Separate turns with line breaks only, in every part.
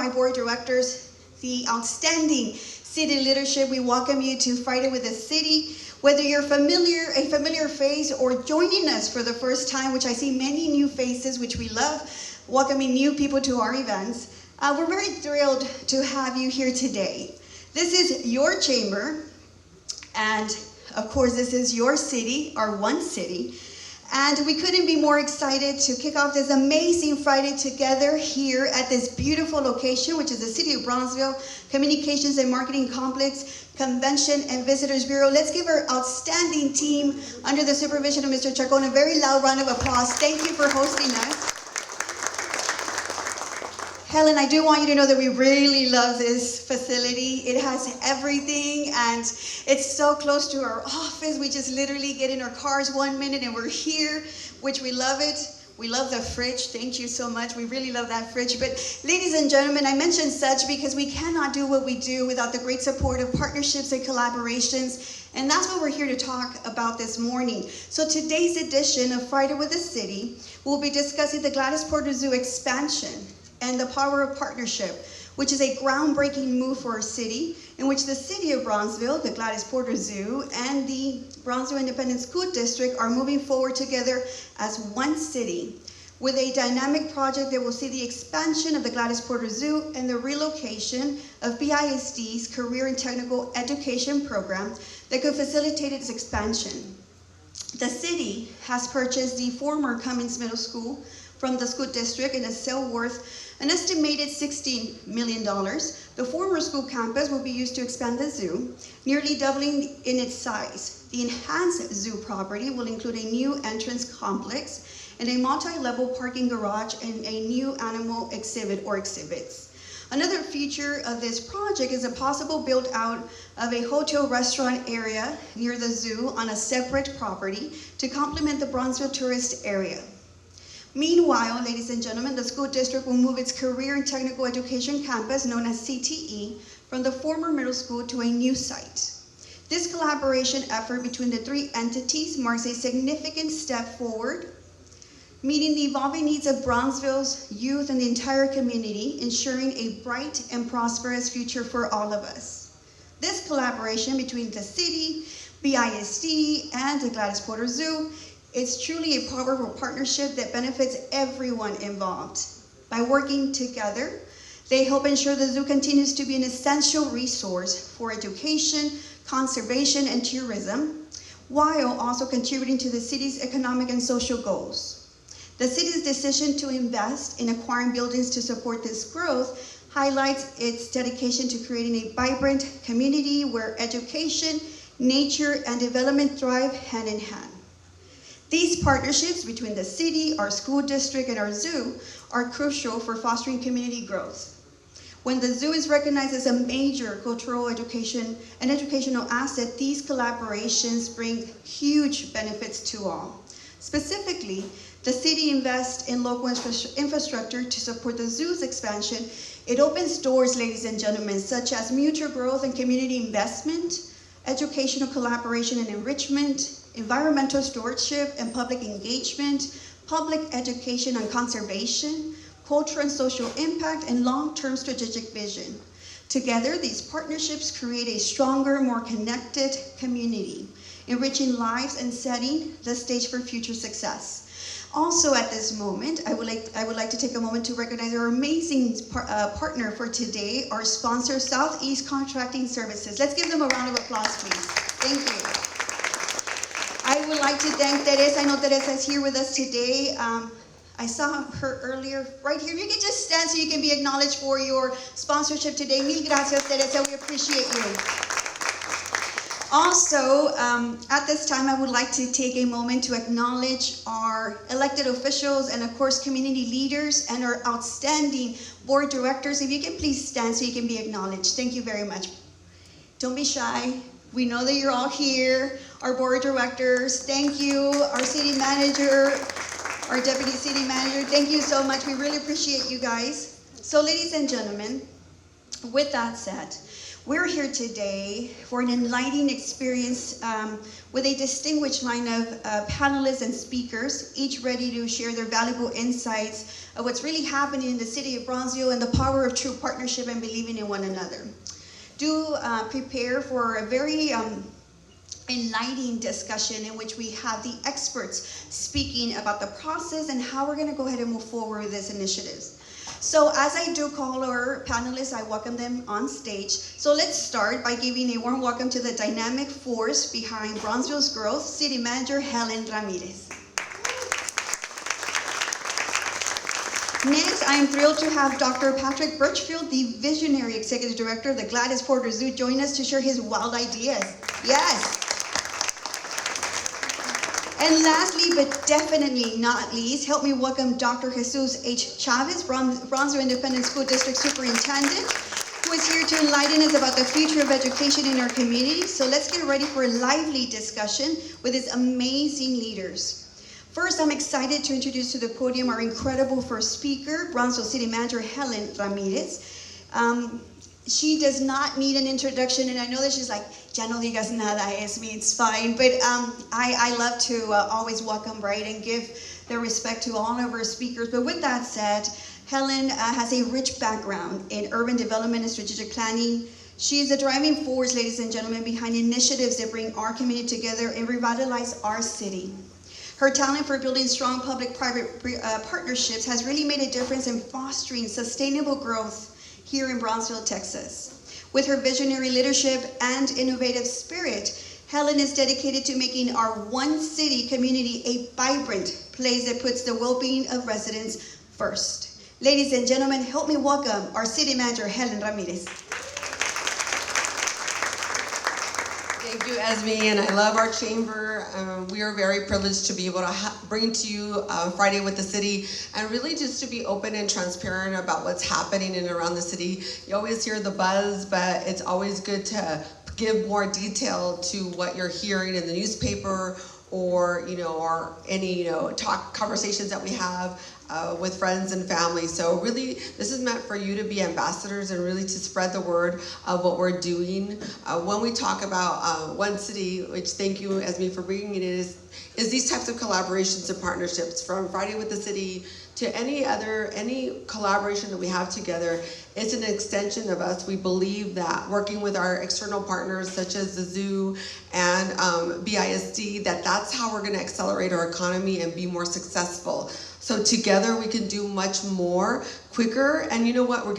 my board directors, the outstanding city leadership, we welcome you to Friday with the City. Whether you're a familiar face, or joining us for the first time, which I see many new faces, which we love, welcoming new people to our events. We're very thrilled to have you here today. This is your chamber, and of course, this is your city, our one city. And we couldn't be more excited to kick off this amazing Friday together here at this beautiful location, which is the City of Brownsville Communications and Marketing Complex, Convention and Visitors Bureau. Let's give our outstanding team under the supervision of Mr. Chacon a very loud round of applause. Thank you for hosting us. Helen, I do want you to know that we really love this facility. It has everything, and it's so close to our office. We just literally get in our cars 1 minute and we're here, which we love it. We love the fridge. Thank you so much. We really love that fridge. But ladies and gentlemen, I mention such because we cannot do what we do without the great support of partnerships and collaborations. And that's what we're here to talk about this morning. So today's edition of Friday with the City, we'll be discussing the Gladys Porter Zoo expansion and the power of partnership, which is a groundbreaking move for our city, in which the City of Brownsville, the Gladys Porter Zoo, and the Brownsville Independent School District are moving forward together as one city, with a dynamic project that will see the expansion of the Gladys Porter Zoo and the relocation of BISD's Career and Technical Education program that could facilitate its expansion. The city has purchased the former Cummings Middle School from the school district in a sale worth an estimated $16 million. The former school campus will be used to expand the zoo, nearly doubling in its size. The enhanced zoo property will include a new entrance complex and a multi-level parking garage and a new animal exhibit or exhibits. Another feature of this project is a possible build out of a hotel restaurant area near the zoo on a separate property to complement the Brownsville tourist area. Meanwhile, ladies and gentlemen, the school district will move its Career and Technical Education campus, known as CTE, from the former middle school to a new site. This collaboration effort between the three entities marks a significant step forward, meeting the evolving needs of Brownsville's youth and the entire community, ensuring a bright and prosperous future for all of us. This collaboration between the city, BISD, and the Gladys Porter Zoo is truly a powerful partnership that benefits everyone involved. By working together, they help ensure the zoo continues to be an essential resource for education, conservation, and tourism, while also contributing to the city's economic and social goals. The city's decision to invest in acquiring buildings to support this growth highlights its dedication to creating a vibrant community where education, nature, and development thrive hand in hand. These partnerships between the city, our school district, and our zoo are crucial for fostering community growth. When the zoo is recognized as a major cultural education and educational asset, these collaborations bring huge benefits to all. Specifically, the city invests in local infrastructure to support the zoo's expansion. It opens doors, ladies and gentlemen, such as mutual growth and community investment, educational collaboration and enrichment, environmental stewardship and public engagement, public education and conservation, culture and social impact, and long-term strategic vision. Together, these partnerships create a stronger, more connected community, enriching lives and setting the stage for future success. Also at this moment, I would like to take a moment to recognize our amazing partner for today, our sponsor, Southeast Contracting Services. Let's give them a round of applause, please. Thank you. I would like to thank Teresa. I know Teresa is here with us today. I saw her earlier right here. You can just stand so you can be acknowledged for your sponsorship today. Mil gracias, Teresa. We appreciate you. Also, at this time, I would like to take a moment to acknowledge our elected officials and, of course, community leaders and our outstanding board directors. If you can please stand so you can be acknowledged. Thank you very much. Don't be shy. We know that you're all here. Our board directors, thank you. Our city manager, our deputy city manager, thank you so much. We really appreciate you guys. So, ladies and gentlemen, with that said, We're here today for an enlightening experience with a distinguished line of panelists and speakers, each ready to share their valuable insights of what's really happening in the city of Brownsville and the power of true partnership and believing in one another. Do prepare for a very enlightening discussion in which we have the experts speaking about the process and how we're going to go ahead and move forward with these initiatives. So as I do call our panelists, I welcome them on stage. So let's start by giving a warm welcome to the dynamic force behind Brownsville's growth, City Manager Helen Ramirez. Next, I am thrilled to have Dr. Patrick Burchfield, the visionary executive director of the Gladys Porter Zoo, join us to share his wild ideas. Yes. And lastly, but definitely not least, help me welcome Dr. Jesus H. Chavez, Brownsville Independent School District Superintendent, who is here to enlighten us about the future of education in our community. So let's get ready for a lively discussion with these amazing leaders. First, I'm excited to introduce to the podium our incredible first speaker, Brownsville City Manager Helen Ramirez. She does not need an introduction, and I know that she's like, ya no digas nada, Esme, it's fine. But I love to always welcome, right, and give their respect to all of our speakers. But with that said, Helen has a rich background in urban development and strategic planning. She is the driving force, ladies and gentlemen, behind initiatives that bring our community together and revitalize our city. Her talent for building strong public-private partnerships has really made a difference in fostering sustainable growth here in Brownsville, Texas. With her visionary leadership and innovative spirit, Helen is dedicated to making our one city community a vibrant place that puts the well-being of residents first. Ladies and gentlemen, help me welcome our City Manager, Helen Ramirez.
Thank you, Esme, and I love our chamber. We are very privileged to be able to bring to you Friday with the City, and really just to be open and transparent about what's happening in and around the city. You always hear the buzz, but it's always good to give more detail to what you're hearing in the newspaper or any conversations that we have with friends and family. So really, this is meant for you to be ambassadors and really to spread the word of what we're doing. When we talk about One City, which thank you, Esme, for bringing it in, is these types of collaborations and partnerships, from Friday with the City to any collaboration that we have together. It's an extension of us. We believe that working with our external partners such as the zoo and BISD, that's how we're going to accelerate our economy and be more successful. So together we can do much more quicker, and you know what? We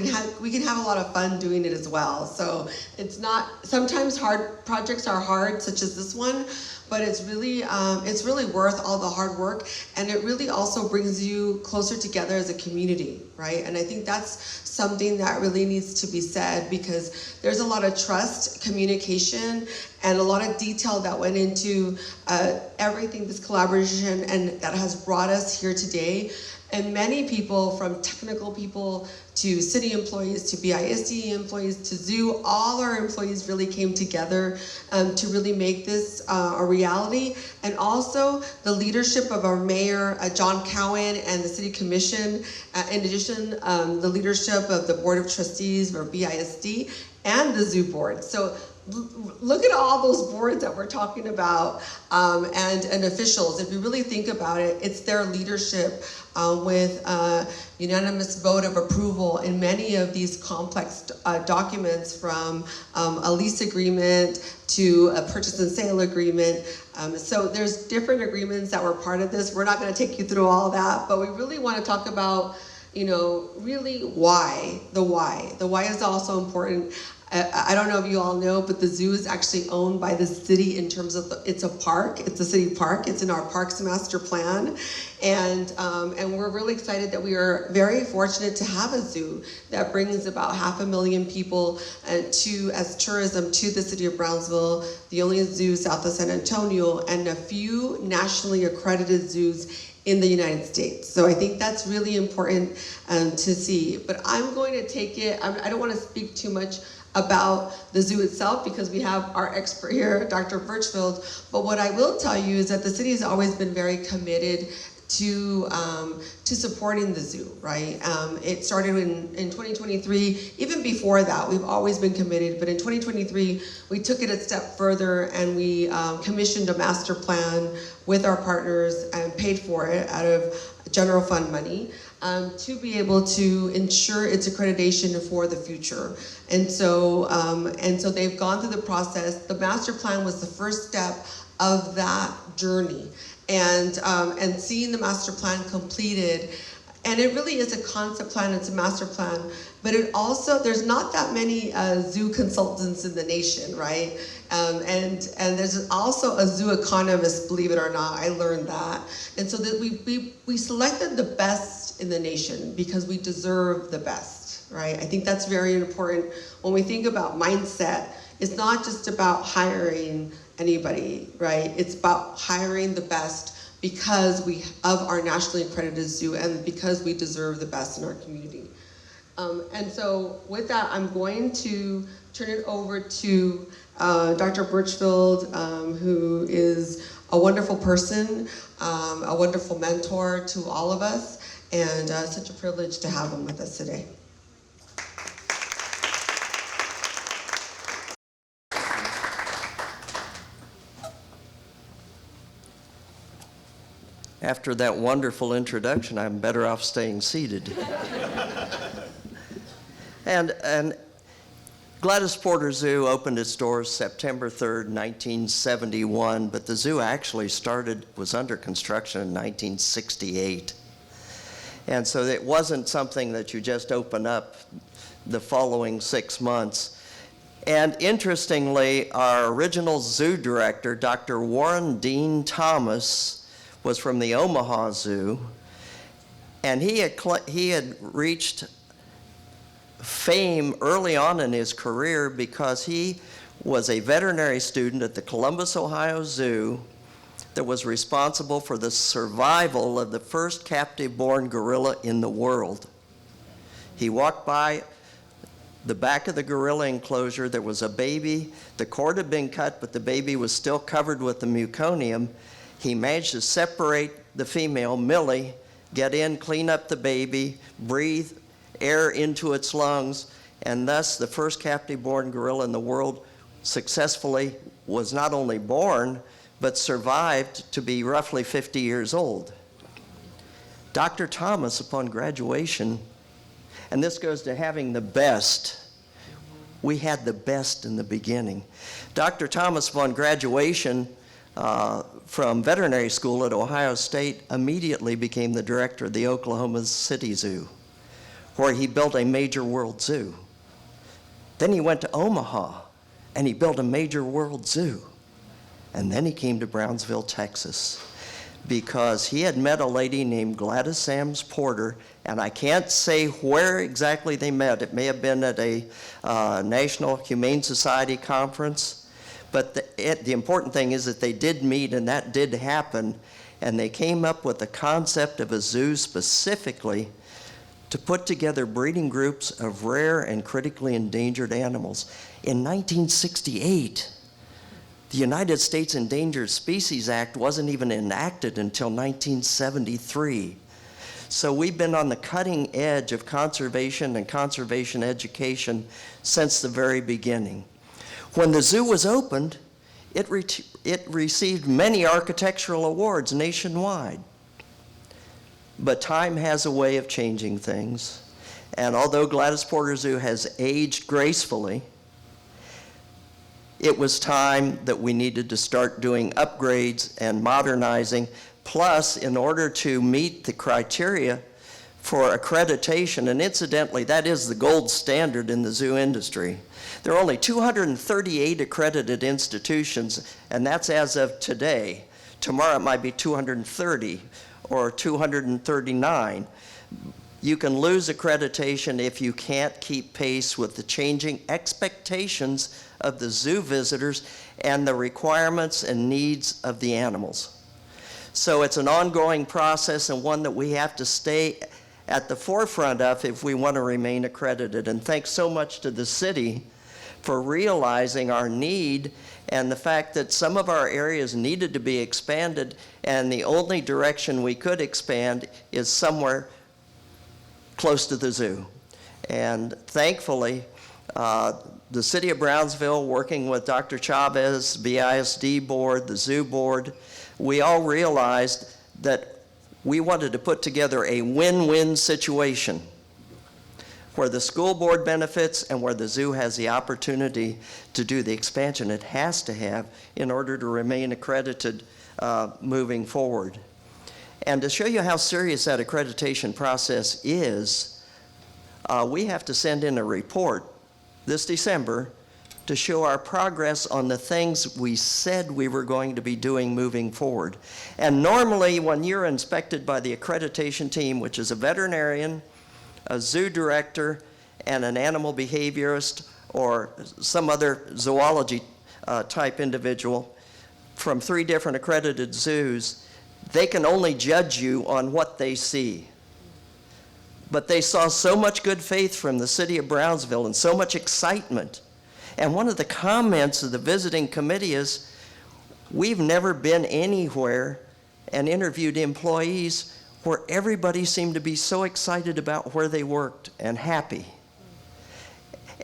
can have a lot of fun doing it as well. So it's not, sometimes hard projects are hard, such as this one, but it's really worth all the hard work, and it really also brings you closer together as a community, right? And I think that's something that really needs to be said, because there's a lot of trust, communication, and a lot of detail that went into everything, this collaboration, and that has brought us here today. And many people, from technical people to city employees to BISD employees to zoo, all our employees really came together to really make this a reality. And also the leadership of our mayor, John Cowan, and the city commission. In addition, the leadership of the board of trustees, or BISD, and the zoo board. So look at all those boards that we're talking about, and officials. If you really think about it, it's their leadership with unanimous vote of approval in many of these complex documents, from a lease agreement to a purchase and sale agreement. So there's different agreements that were part of this. We're not going to take you through all that, but we really want to talk about, really why. The why is also important. I don't know if you all know, but the zoo is actually owned by the city in terms of it's a park. It's a city park. It's in our Parks Master Plan, and we're really excited that we are very fortunate to have a zoo that brings about 500,000 people as tourism to the city of Brownsville, the only zoo south of San Antonio, and a few nationally accredited zoos in the United States. So I think that's really important to see. But I'm going to take it, I don't want to speak too much about the zoo itself, because we have our expert here, Dr. Burchfield. But what I will tell you is that the city has always been very committed to supporting the zoo, right? It started in 2023. Even before that, we've always been committed, but in 2023, we took it a step further and we commissioned a master plan with our partners and paid for it out of general fund money to be able to ensure its accreditation for the future. And so they've gone through the process. The master plan was the first step of that journey. And seeing the master plan completed, and it really is a concept plan, it's a master plan, but it also, there's not that many zoo consultants in the nation, right? And there's also a zoo economist, believe it or not, I learned that. And so that we selected the best in the nation because we deserve the best, right? I think that's very important. When we think about mindset, it's not just about hiring anybody, right? It's about hiring the best because of our nationally accredited zoo and because we deserve the best in our community. And so with that, I'm going to turn it over to Dr. Burchfield, who is a wonderful person, a wonderful mentor to all of us, and such a privilege to have him with us today.
After that wonderful introduction, I'm better off staying seated. And Gladys Porter Zoo opened its doors September 3rd, 1971, but the zoo actually was under construction in 1968. And so it wasn't something that you just open up the following 6 months. And interestingly, our original zoo director, Dr. Warren Dean Thomas, was from the Omaha Zoo, and he had reached fame early on in his career because he was a veterinary student at the Columbus, Ohio Zoo that was responsible for the survival of the first captive-born gorilla in the world. He walked by the back of the gorilla enclosure. There was a baby. The cord had been cut, but the baby was still covered with the meconium. He managed to separate the female, Millie, get in, clean up the baby, breathe air into its lungs, and thus the first captive-born gorilla in the world successfully was not only born, but survived to be roughly 50 years old. Dr. Thomas, upon graduation, and this goes to having the best, we had the best in the beginning. Dr. Thomas, upon graduation, from veterinary school at Ohio State, immediately became the director of the Oklahoma City Zoo, where he built a major world zoo. Then he went to Omaha, and he built a major world zoo. And then he came to Brownsville, Texas, because he had met a lady named Gladys Porter, and I can't say where exactly they met. It may have been at a National Humane Society conference. But the important thing is that they did meet, and that did happen, and they came up with the concept of a zoo specifically to put together breeding groups of rare and critically endangered animals. In 1968, the United States Endangered Species Act wasn't even enacted until 1973. So we've been on the cutting edge of conservation and conservation education since the very beginning. When the zoo was opened, it received many architectural awards nationwide. But time has a way of changing things. And although Gladys Porter Zoo has aged gracefully, it was time that we needed to start doing upgrades and modernizing. Plus, in order to meet the criteria for accreditation, and incidentally, that is the gold standard in the zoo industry. There are only 238 accredited institutions, and that's as of today. Tomorrow it might be 230 or 239. You can lose accreditation if you can't keep pace with the changing expectations of the zoo visitors and the requirements and needs of the animals. So it's an ongoing process and one that we have to stay at the forefront of if we want to remain accredited. And thanks so much to the city for realizing our need and the fact that some of our areas needed to be expanded, and the only direction we could expand is somewhere close to the zoo. And thankfully, the City of Brownsville, working with Dr. Chavez, BISD board, the zoo board, we all realized that we wanted to put together a win-win situation where the school board benefits and where the zoo has the opportunity to do the expansion it has to have in order to remain accredited moving forward. And to show you how serious that accreditation process is, we have to send in a report this December to show our progress on the things we said we were going to be doing moving forward. And normally when you're inspected by the accreditation team, which is a veterinarian, a zoo director, and an animal behaviorist or some other zoology type individual from 3 different accredited zoos, they can only judge you on what they see. But they saw so much good faith from the city of Brownsville and so much excitement. And one of the comments of the visiting committee is, we've never been anywhere and interviewed employees where everybody seemed to be so excited about where they worked and happy.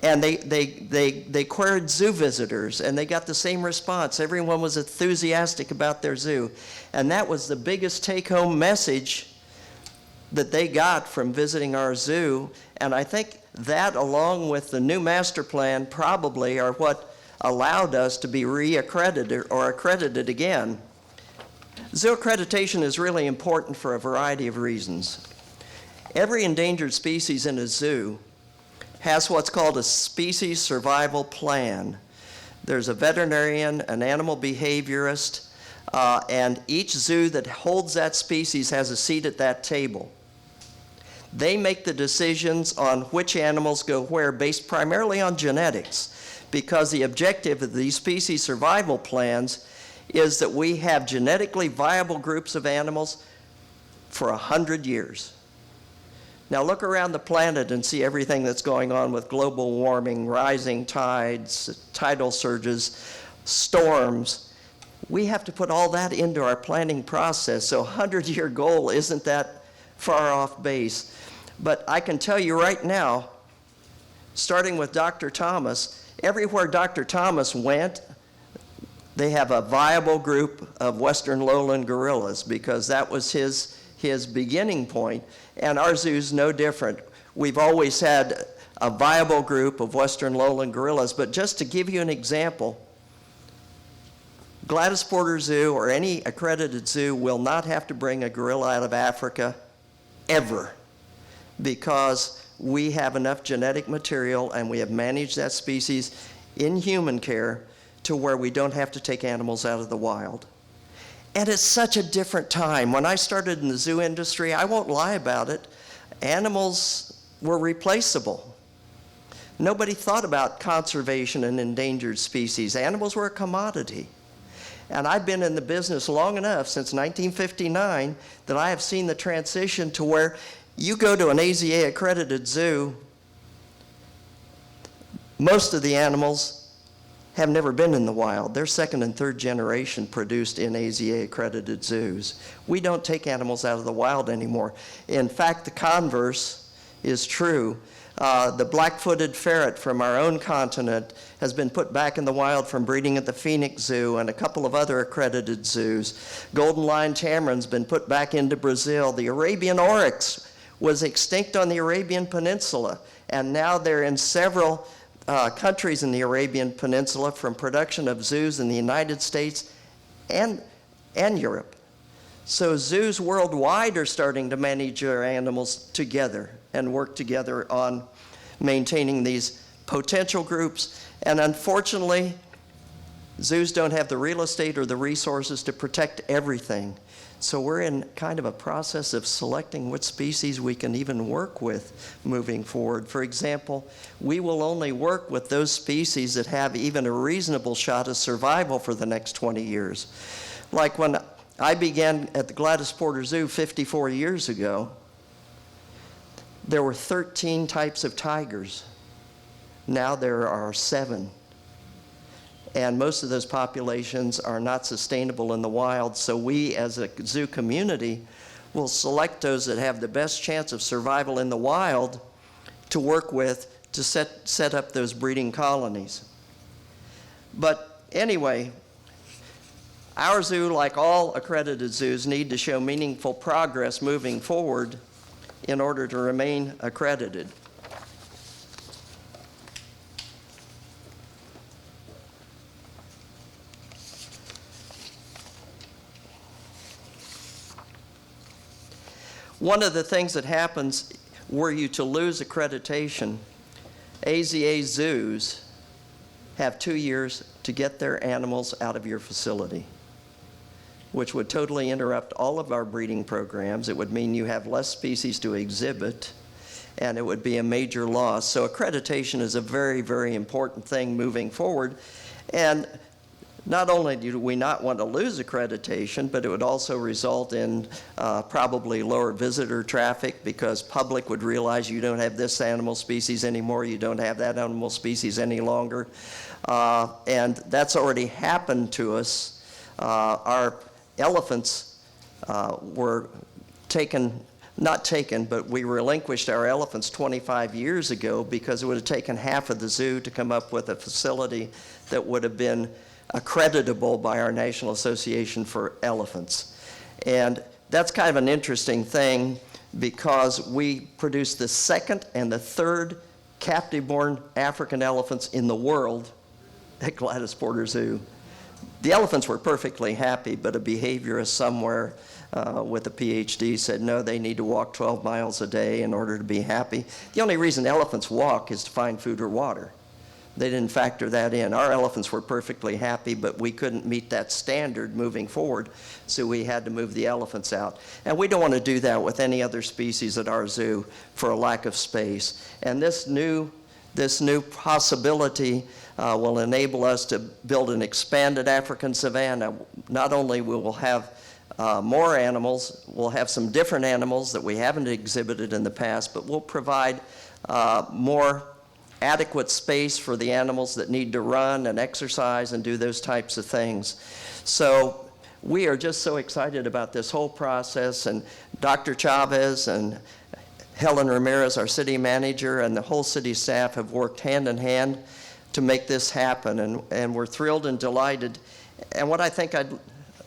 And they queried zoo visitors, and they got the same response. Everyone was enthusiastic about their zoo. And that was the biggest take-home message that they got from visiting our zoo. And I think that, along with the new master plan, probably are what allowed us to be re-accredited or accredited again. Zoo accreditation is really important for a variety of reasons. Every endangered species in a zoo has what's called a species survival plan. There's a veterinarian, an animal behaviorist, and each zoo that holds that species has a seat at that table. They make the decisions on which animals go where based primarily on genetics, because the objective of these species survival plans is that we have genetically viable groups of animals for 100 years. Now look around the planet and see everything that's going on with global warming, rising tides, tidal surges, storms. We have to put all that into our planning process, so a 100-year goal isn't that far off base. But I can tell you right now, starting with Dr. Thomas, everywhere Dr. Thomas went, they have a viable group of western lowland gorillas, because that was his beginning point, and our zoo's no different. We've always had a viable group of western lowland gorillas, but just to give you an example, Gladys Porter Zoo or any accredited zoo will not have to bring a gorilla out of Africa ever, because we have enough genetic material and we have managed that species in human care to where we don't have to take animals out of the wild. And it's such a different time. When I started in the zoo industry, I won't lie about it, animals were replaceable. Nobody thought about conservation and endangered species. Animals were a commodity. And I've been in the business long enough, since 1959, that I have seen the transition to where you go to an AZA accredited zoo, most of the animals have never been in the wild. They're 2nd and 3rd generation produced in AZA accredited zoos. We don't take animals out of the wild anymore. In fact, the converse is true. The black-footed ferret from our own continent has been put back in the wild from breeding at the Phoenix Zoo and a couple of other accredited zoos. Golden Lion Tamarin's been put back into Brazil. The Arabian oryx was extinct on the Arabian Peninsula, and now they're in several countries in the Arabian Peninsula from production of zoos in the United States and Europe. So zoos worldwide are starting to manage their animals together and work together on maintaining these potential groups. And unfortunately, zoos don't have the real estate or the resources to protect everything. So we're in kind of a process of selecting what species we can even work with moving forward. For example, we will only work with those species that have even a reasonable shot of survival for the next 20 years. Like when I began at the Gladys Porter Zoo 54 years ago, there were 13 types of tigers. Now there are 7. And most of those populations are not sustainable in the wild, so we as a zoo community will select those that have the best chance of survival in the wild to work with to set up those breeding colonies. But anyway, our zoo, like all accredited zoos, need to show meaningful progress moving forward in order to remain accredited. One of the things that happens were you to lose accreditation, AZA zoos have 2 years to get their animals out of your facility, which would totally interrupt all of our breeding programs. It would mean you have less species to exhibit, and it would be a major loss. So accreditation is a very, very important thing moving forward. And not only do we not want to lose accreditation, but it would also result in probably lower visitor traffic, because public would realize you don't have this animal species anymore, you don't have that animal species any longer. And that's already happened to us. Our elephants were not taken, but we relinquished our elephants 25 years ago because it would have taken half of the zoo to come up with a facility that would have been accreditable by our National Association for Elephants. And that's kind of an interesting thing, because we produce the 2nd and the 3rd captive-born African elephants in the world at Gladys Porter Zoo. The elephants were perfectly happy, but a behaviorist somewhere with a PhD said, no, they need to walk 12 miles a day in order to be happy. The only reason elephants walk is to find food or water. They didn't factor that in. Our elephants were perfectly happy, but we couldn't meet that standard moving forward, so we had to move the elephants out. And we don't want to do that with any other species at our zoo for a lack of space. And this new possibility will enable us to build an expanded African savanna. Not only will we have more animals, we'll have some different animals that we haven't exhibited in the past, but we'll provide more adequate space for the animals that need to run and exercise and do those types of things. So we are just so excited about this whole process, and Dr. Chavez and Helen Ramirez, our city manager, and the whole city staff have worked hand in hand to make this happen, and we're thrilled and delighted. And what I think I'd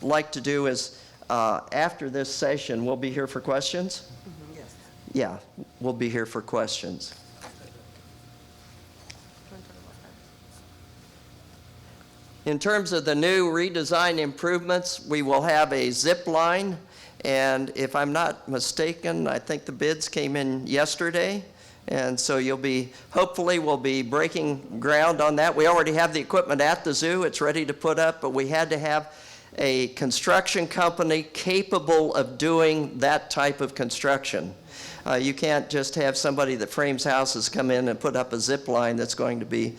like to do is, after this session, we'll be here for questions? Mm-hmm, yes. Yeah, we'll be here for questions. In terms of the new redesign improvements, we will have a zip line, and if I'm not mistaken, I think the bids came in yesterday, and so hopefully we'll be breaking ground on that. We already have the equipment at the zoo, it's ready to put up, but we had to have a construction company capable of doing that type of construction. You can't just have somebody that frames houses come in and put up a zip line that's going to be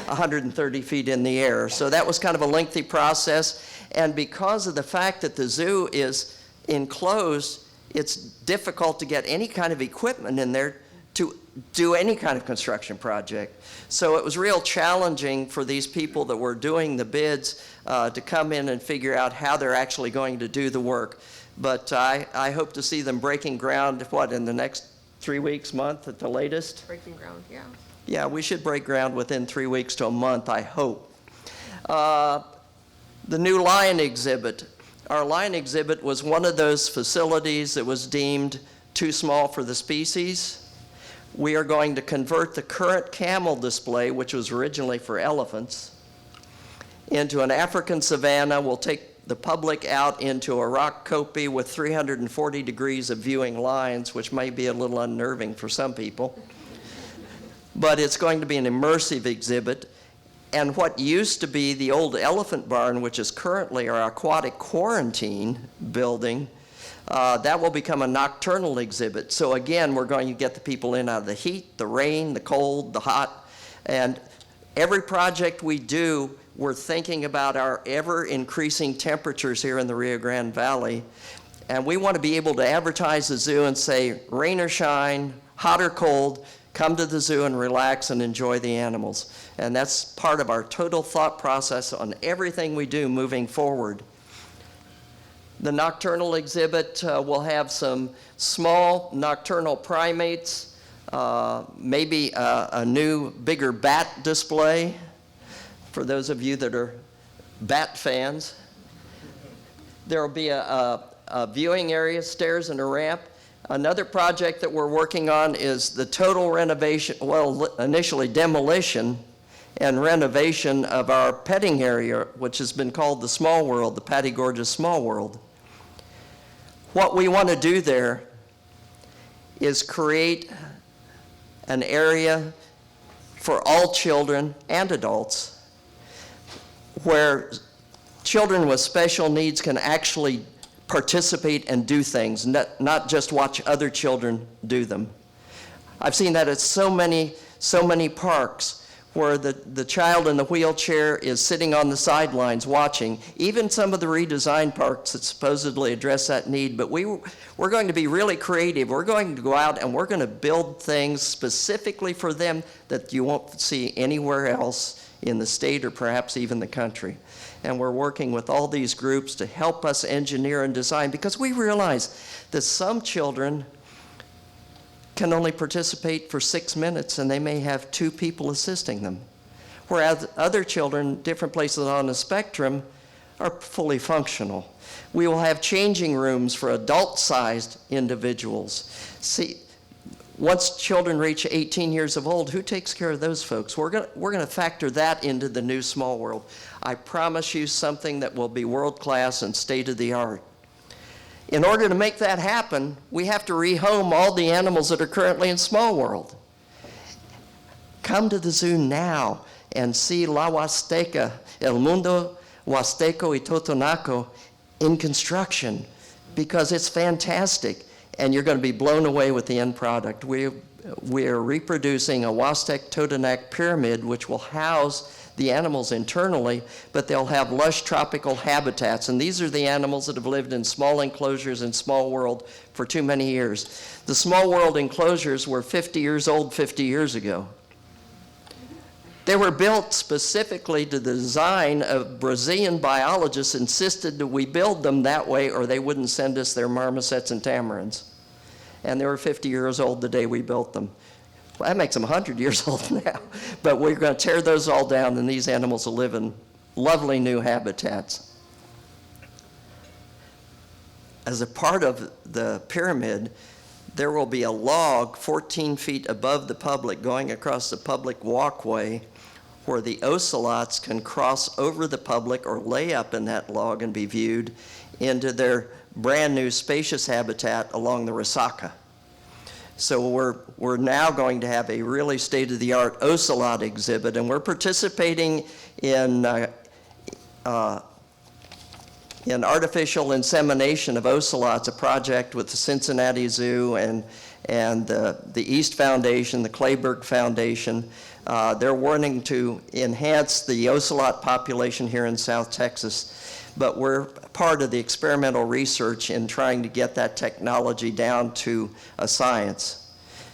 130 feet in the air. So that was kind of a lengthy process, and because of the fact that the zoo is enclosed, it's difficult to get any kind of equipment in there to do any kind of construction project. So it was real challenging for these people that were doing the bids to come in and figure out how they're actually going to do the work. But I hope to see them breaking ground, in the next 3 weeks, month at the latest?
Breaking ground, yeah.
Yeah, we should break ground within 3 weeks to a month, I hope. The new lion exhibit. Our lion exhibit was one of those facilities that was deemed too small for the species. We are going to convert the current camel display, which was originally for elephants, into an African savanna. We'll take the public out into a rock kopie with 340 degrees of viewing lines, which may be a little unnerving for some people. But it's going to be an immersive exhibit. And what used to be the old elephant barn, which is currently our aquatic quarantine building, that will become a nocturnal exhibit. So again, we're going to get the people in out of the heat, the rain, the cold, the hot. And every project we do, we're thinking about our ever-increasing temperatures here in the Rio Grande Valley. And we want to be able to advertise the zoo and say, rain or shine, hot or cold, come to the zoo and relax and enjoy the animals. And that's part of our total thought process on everything we do moving forward. The nocturnal exhibit will have some small nocturnal primates, maybe a new, bigger bat display for those of you that are bat fans. There will be a viewing area, stairs, and a ramp. Another project that we're working on is the total renovation, well, initially demolition and renovation of our petting area, which has been called the Small World, the Patty Gorgeous Small World. What we want to do there is create an area for all children and adults where children with special needs can actually participate and do things, not just watch other children do them. I've seen that at so many parks where the child in the wheelchair is sitting on the sidelines watching, even some of the redesigned parks that supposedly address that need. But we're going to be really creative. We're going to go out and we're going to build things specifically for them that you won't see anywhere else in the state or perhaps even the country. And we're working with all these groups to help us engineer and design, because we realize that some children can only participate for 6 minutes and they may have 2 people assisting them. Whereas other children, different places on the spectrum, are fully functional. We will have changing rooms for adult-sized individuals. See, once children reach 18 years of old, who takes care of those folks? We're going to factor that into the new Small World. I promise you something that will be world-class and state-of-the-art. In order to make that happen, we have to rehome all the animals that are currently in Small World. Come to the zoo now and see La Huasteca, El Mundo Huasteco y Totonaco in construction, because it's fantastic, and you're going to be blown away with the end product. We are reproducing a Huastec Totonac pyramid, which will house the animals internally, but they'll have lush tropical habitats. And these are the animals that have lived in small enclosures in Small World for too many years. The Small World enclosures were 50 years old 50 years ago. They were built specifically to the design of Brazilian biologists insisted that we build them that way or they wouldn't send us their marmosets and tamarins. And they were 50 years old the day we built them. Well, that makes them 100 years old now. But we're going to tear those all down, and these animals will live in lovely new habitats. As a part of the pyramid, there will be a log 14 feet above the public going across the public walkway where the ocelots can cross over the public or lay up in that log and be viewed into their brand new spacious habitat along the Resaca. So we're now going to have a really state-of-the-art ocelot exhibit, and we're participating in artificial insemination of ocelots, a project with the Cincinnati Zoo and the East Foundation, the Clayburgh Foundation. They're wanting to enhance the ocelot population here in South Texas, but we're part of the experimental research in trying to get that technology down to a science.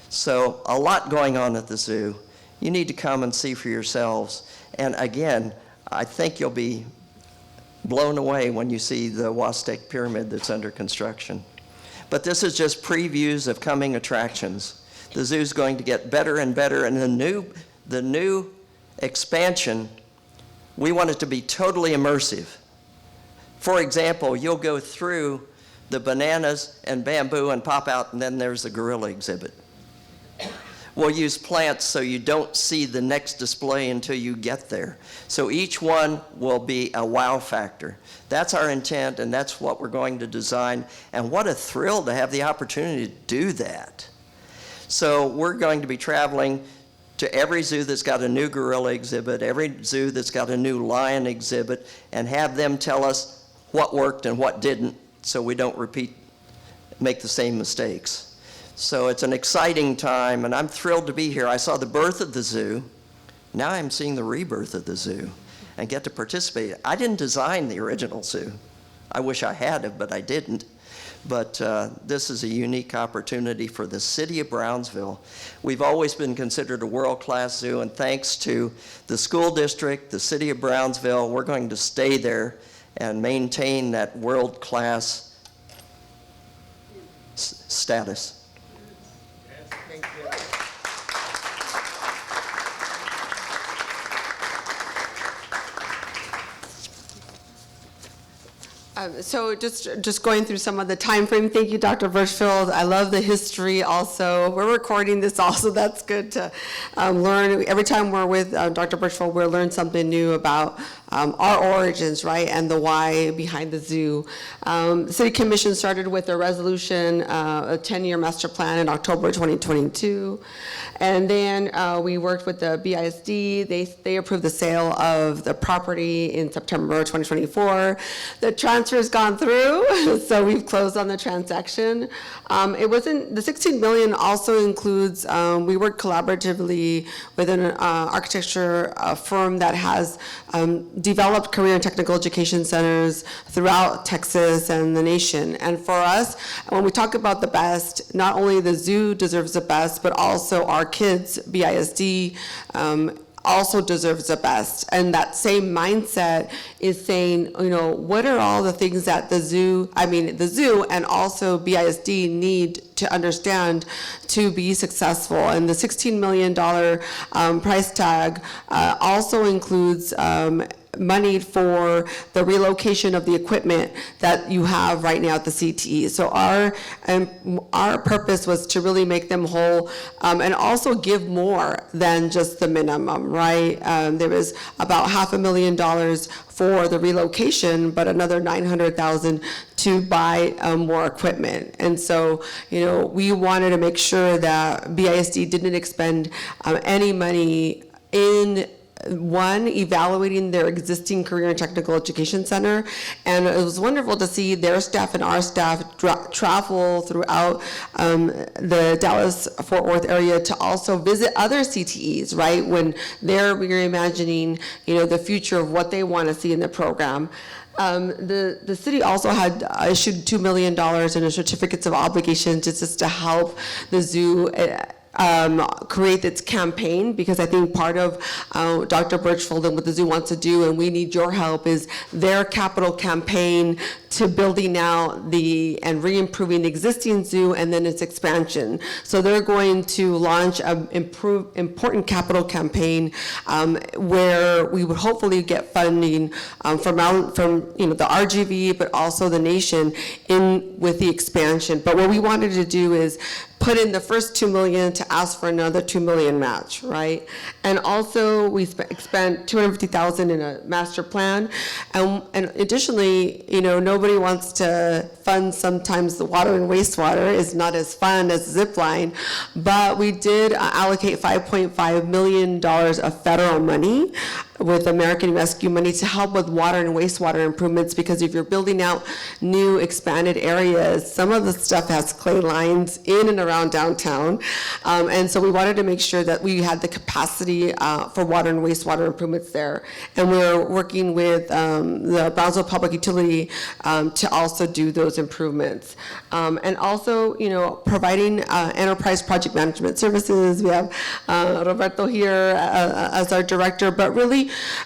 So a lot going on at the zoo. You need to come and see for yourselves. And again, I think you'll be blown away when you see the Huastec Pyramid that's under construction. But this is just previews of coming attractions. The zoo's going to get better and better, and the new expansion, we want it to be totally immersive. For example, you'll go through the bananas and bamboo and pop out, and then there's the gorilla exhibit. We'll use plants so you don't see the next display until you get there. So each one will be a wow factor. That's our intent, and that's what we're going to design. And what a thrill to have the opportunity to do that. So we're going to be traveling to every zoo that's got a new gorilla exhibit, every zoo that's got a new lion exhibit, and have them tell us what worked and what didn't, so we don't make the same mistakes. So it's an exciting time, and I'm thrilled to be here. I saw the birth of the zoo. Now I'm seeing the rebirth of the zoo and get to participate. I didn't design the original zoo. I wish I had, but I didn't. but this is a unique opportunity for the city of Brownsville. We've always been considered a world-class zoo, and thanks to the school district, the city of Brownsville, we're going to stay there and maintain that world-class status.
Thank you. So just going through some of the time frame. Thank you, Dr. Burchfield. I love the history also. We're recording this also. That's good to learn. Every time we're with Dr. Burchfield, we'll learn something new about our origins, right, and the why behind the zoo. The City Commission started with a resolution, a 10-year master plan in October 2022. And then we worked with the BISD. They approved the sale of the property in September 2024. The transfer has gone through, so we've closed on the transaction. It wasn't, the $16 million also includes, we work collaboratively with an architecture firm that has developed career and technical education centers throughout Texas and the nation. And for us, when we talk about the best, not only the zoo deserves the best, but also our kids, BISD, also deserves the best. And that same mindset is saying, you know, what are all the things that the zoo and also BISD need to understand to be successful. And the $16 million price tag also includes money for the relocation of the equipment that you have right now at the CTE. So our purpose was to really make them whole and also give more than just the minimum, right? There was about $500,000 for the relocation, but another $900,000 to buy more equipment. And so, you know, we wanted to make sure that BISD didn't expend any money in evaluating their existing career and technical education center. And it was wonderful to see their staff and our staff travel throughout the Dallas-Fort Worth area to also visit other CTEs, right? When they're reimagining, you know, the future of what they want to see in the program. The city also had issued $2 million in certificates of obligation just to help the zoo create its campaign, because I think part of Dr. Burchfield and what the zoo wants to do, and we need your help, is their capital campaign to building out and re-improving the existing zoo and then its expansion. So they're going to launch an important capital campaign where we would hopefully get funding from you know, the RGV, but also the nation with the expansion. But what we wanted to do is put in the first $2 million to ask for another $2 million match, right? And also we spent $250,000 in a master plan. And additionally, you know, nobody wants to fund sometimes the water and wastewater is not as fun as zip line, but we did allocate $5.5 million of federal money with American Rescue money to help with water and wastewater improvements, because if you're building out new expanded areas, some of the stuff has clay lines in and around downtown. And so we wanted to make sure that we had the capacity for water and wastewater improvements there. And we're working with the Brownsville Public Utility to also do those improvements. And also, you know, providing enterprise project management services. We have Roberto here as our director, but really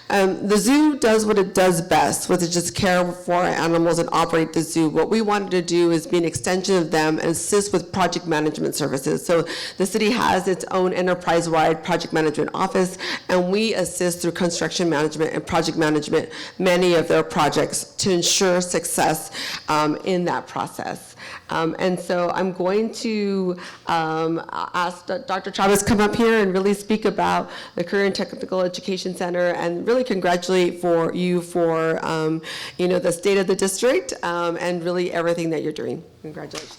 the zoo does what it does best, which is just care for animals and operate the zoo. What we wanted to do is be an extension of them and assist with project management services. So the city has its own enterprise-wide project management office, and we assist through construction management and project management many of their projects to ensure success in that process. And so I'm going to ask Dr. Chavez come up here and really speak about the Career and Technical Education Center and really congratulate you for you know, the state of the district and really everything that you're doing. Congratulations.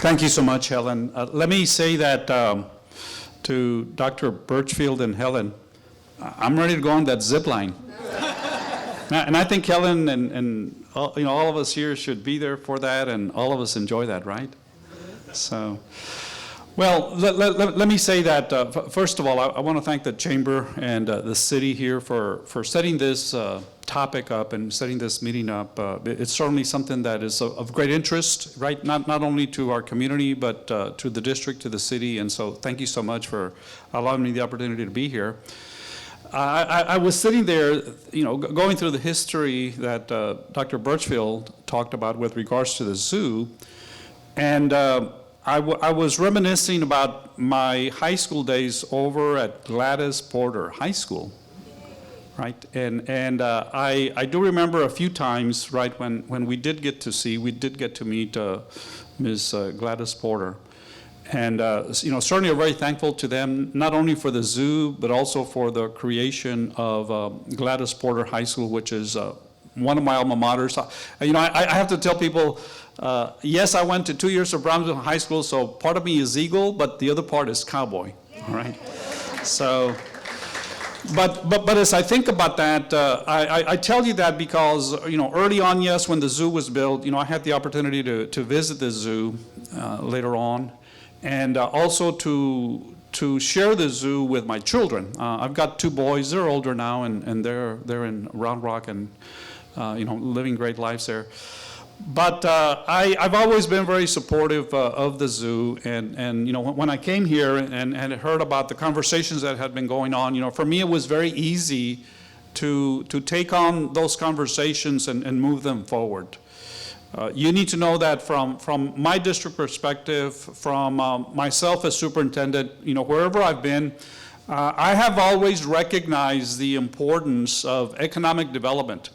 Thank you so much, Helen. Let me say that to Dr. Burchfield and Helen, I'm ready to go on that zip line. And I think Helen and you know, all of us here should be there for that, and all of us enjoy that, right? So Well, let me say that, first of all, I want to thank the Chamber and the city here for setting this topic up and setting this meeting up. It's certainly something that is of great interest, right? Not only to our community, but to the district, to the city. And so thank you so much for allowing me the opportunity to be here. I was sitting there, going through the history that Dr. Burchfield talked about with regards to the zoo. And I was reminiscing about my high school days over at Gladys Porter High School, right? And I do remember a few times, right, when we did get to meet Ms. Gladys Porter. And, certainly we're very thankful to them, not only for the zoo, but also for the creation of Gladys Porter High School, which is one of my alma maters. I have to tell people, yes, I went to 2 years of Brownsville High School, so part of me is Eagle, but the other part is Cowboy, all right? So, but as I think about that, I tell you that because, early on, yes, when the zoo was built, I had the opportunity to visit the zoo later on, and also to share the zoo with my children. I've got 2 boys, they're older now, and they're in Round Rock and, living great lives there. But I've always been very supportive of the zoo, and when I came here and heard about the conversations that had been going on, for me it was very easy to take on those conversations and move them forward. You need to know that from my district perspective, from myself as superintendent, wherever I've been, I have always recognized the importance of economic development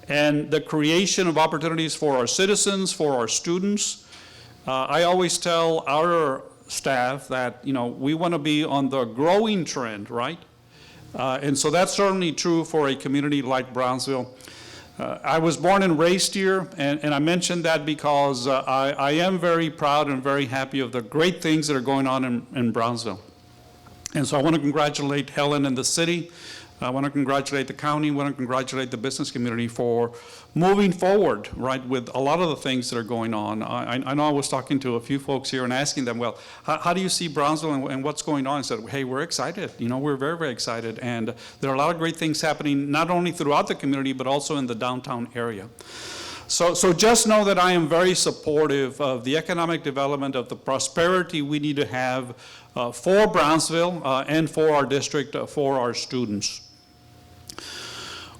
and the creation of opportunities for our citizens, for our students. I always tell our staff that, we want to be on the growing trend, right? And so that's certainly true for a community like Brownsville. I was born and raised here, and I mentioned that because I am very proud and very happy of the great things that are going on in Brownsville. And so I want to congratulate Helen and the city. I want to congratulate the county, I want to congratulate the business community for moving forward, right, with a lot of the things that are going on. I know I was talking to a few folks here and asking them, well, how do you see Brownsville and what's going on? I said, hey, we're excited. We're very, very excited. And there are a lot of great things happening, not only throughout the community, but also in the downtown area. So just know that I am very supportive of the economic development, of the prosperity we need to have for Brownsville and for our district, for our students.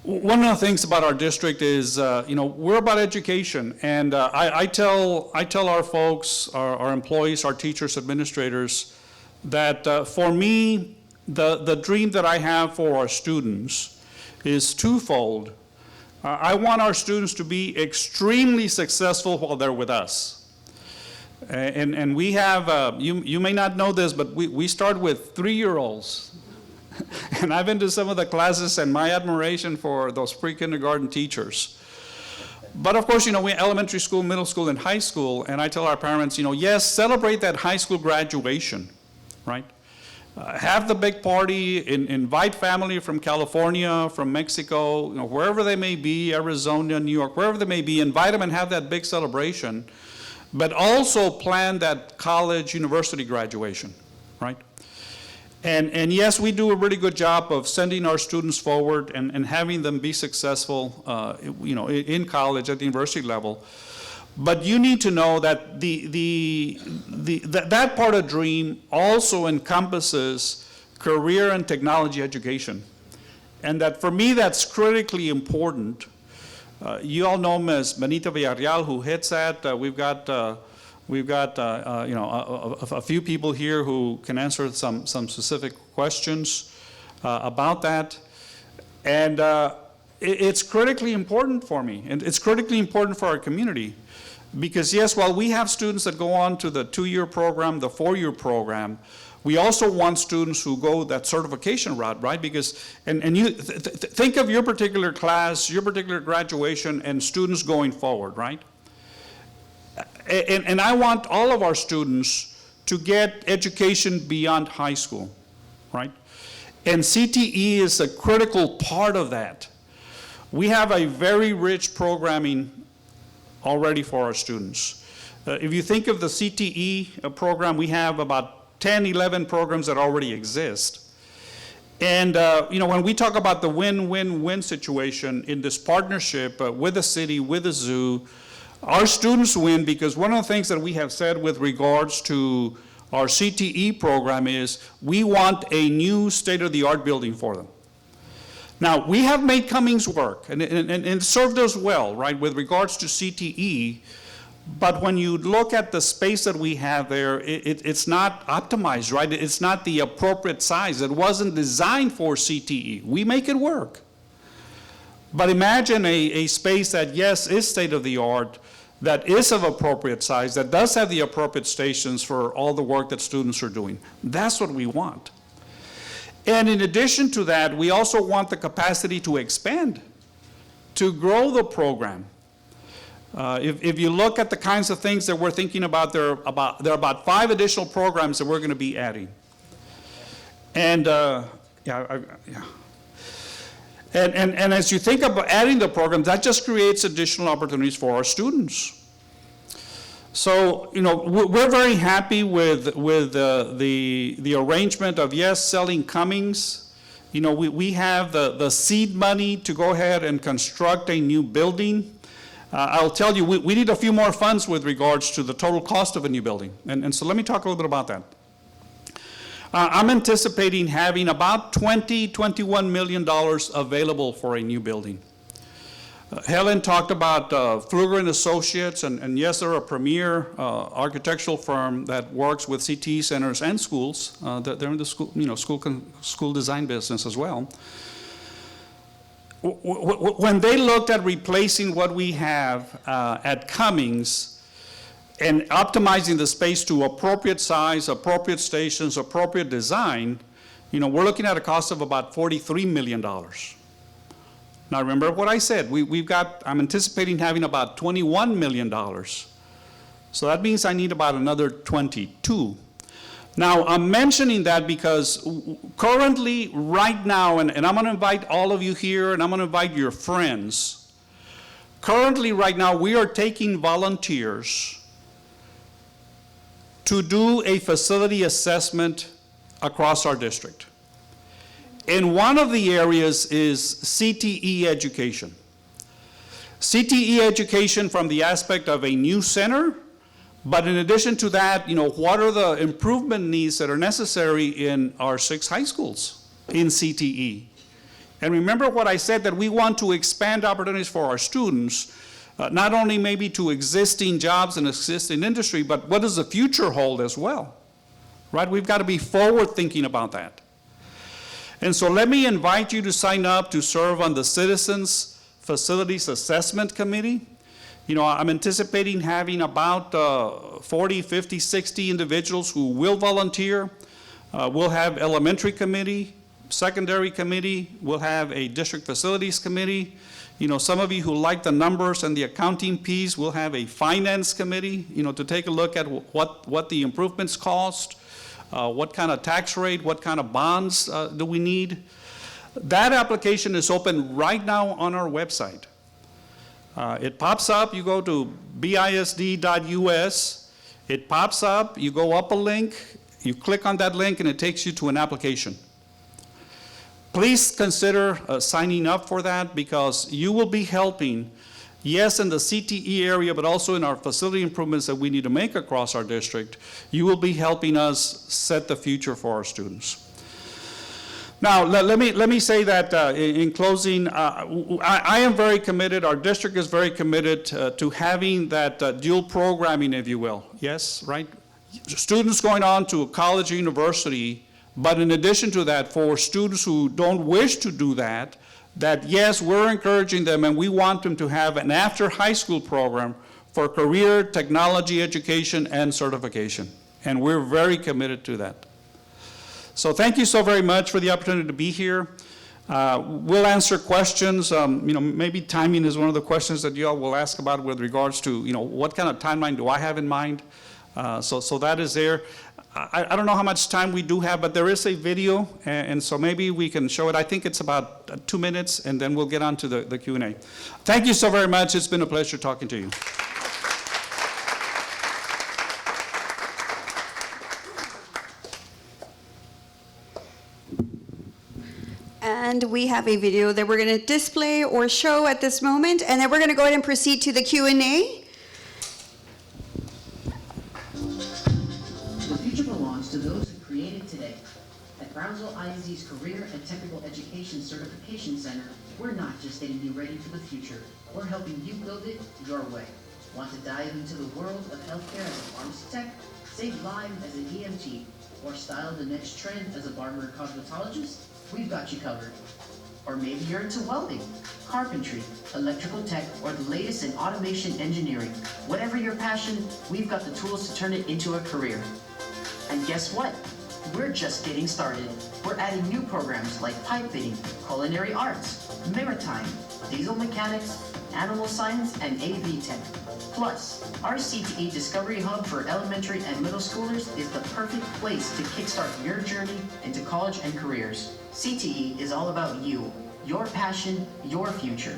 One of the things about our district is, we're about education, and I tell our folks, our employees, our teachers, administrators, that for me, the dream that I have for our students is twofold. I want our students to be extremely successful while they're with us. And we have, you may not know this, but we start with 3-year-olds. And I've been to some of the classes, and my admiration for those pre-kindergarten teachers. But of course, we elementary school, middle school, and high school, and I tell our parents, yes, celebrate that high school graduation, right? Have the big party, invite family from California, from Mexico, wherever they may be, Arizona, New York, wherever they may be, invite them and have that big celebration, but also plan that college, university graduation, right? And yes, we do a really good job of sending our students forward and having them be successful, in college at the university level. But you need to know that that part of DREAM also encompasses career and technology education. And that for me, that's critically important. You all know Ms. Benita Villarreal, who heads that. We've got a few people here who can answer some specific questions about that. And it's critically important for me, and it's critically important for our community. Because yes, while we have students that go on to the 2-year program, the 4-year program, we also want students who go that certification route, right? Because, and you think of your particular class, your particular graduation, and students going forward, right? And I want all of our students to get education beyond high school, right? And CTE is a critical part of that. We have a very rich programming already for our students. If you think of the CTE program, we have about 10, 11 programs that already exist. And when we talk about the win-win-win situation in this partnership with the city, with the zoo, our students win because one of the things that we have said with regards to our CTE program is we want a new state-of-the-art building for them. Now, we have made Cummings work, and it served us well, right, with regards to CTE, but when you look at the space that we have there, it's not optimized, right? It's not the appropriate size. It wasn't designed for CTE. We make it work. But imagine a space that, yes, is state-of-the-art, that is of appropriate size, that does have the appropriate stations for all the work that students are doing. That's what we want. And in addition to that, we also want the capacity to expand, to grow the program. If you look at the kinds of things that we're thinking about, there are about 5 additional programs that we're going to be adding. And And as you think about adding the program, that just creates additional opportunities for our students. So, we're very happy with the arrangement of, yes, selling Cummings. We have the seed money to go ahead and construct a new building. I'll tell you, we need a few more funds with regards to the total cost of a new building. And so let me talk a little bit about that. I'm anticipating having about $21 million available for a new building. Helen talked about Pfluger and Associates, and yes, they're a premier architectural firm that works with CTE centers and schools. They're in the school design business as well. When they looked at replacing what we have at Cummings, and optimizing the space to appropriate size, appropriate stations, appropriate design, we're looking at a cost of about $43 million. Now remember what I said, I'm anticipating having about $21 million. So that means I need about another 22. Now I'm mentioning that because currently, right now, and I'm gonna invite all of you here, and I'm gonna invite your friends. Currently, right now, we are taking volunteers to do a facility assessment across our district. And one of the areas is CTE education. CTE education from the aspect of a new center, but in addition to that, what are the improvement needs that are necessary in our 6 high schools in CTE? And remember what I said, that we want to expand opportunities for our students, not only maybe to existing jobs and existing industry, but what does the future hold as well, right? We've got to be forward thinking about that. And so let me invite you to sign up to serve on the Citizens Facilities Assessment Committee. I'm anticipating having about 40, 50, 60 individuals who will volunteer. We'll have elementary committee, secondary committee, we'll have a district facilities committee. Some of you who like the numbers and the accounting piece, will have a finance committee, to take a look at what the improvements cost, what kind of tax rate, what kind of bonds do we need. That application is open right now on our website. It pops up, you go to bisd.us, it pops up, you go up a link, you click on that link, and it takes you to an application. Please consider signing up for that, because you will be helping, yes, in the CTE area, but also in our facility improvements that we need to make across our district. You will be helping us set the future for our students. Now, let me say that in closing, I am very committed, our district is very committed to having that dual programming, if you will. Yes, right? Students going on to a college or university, but in addition to that, for students who don't wish to do that, yes, we're encouraging them, and we want them to have an after high school program for career, technology education, and certification. And we're very committed to that. So thank you so very much for the opportunity to be here. We'll answer questions. Maybe timing is one of the questions that you all will ask about with regards to, what kind of timeline do I have in mind? So that is there. I don't know how much time we do have, but there is a video, and so maybe we can show it. I think it's about 2 minutes, and then we'll get on to the Q&A. Thank you so very much. It's been a pleasure talking to you.
And we have a video that we're going to display or show at this moment, and then we're going to go ahead and proceed to the Q&A.
The future belongs to those who create it today. At Brownsville ISD's Career and Technical Education Certification Center, we're not just getting you ready for the future, we're helping you build it your way. Want to dive into the world of healthcare as a pharmacy tech, save lives as an EMT, or style the next trend as a barber or cosmetologist? We've got you covered. Or maybe you're into welding, carpentry, electrical tech, or the latest in automation engineering. Whatever your passion, we've got the tools to turn it into a career. And guess what? We're just getting started. We're adding new programs like pipe fitting, culinary arts, maritime, diesel mechanics, animal science, and AV tech. Plus, our CTE Discovery Hub for elementary and middle schoolers is the perfect place to kickstart your journey into college and careers. CTE is all about you, your passion, your future.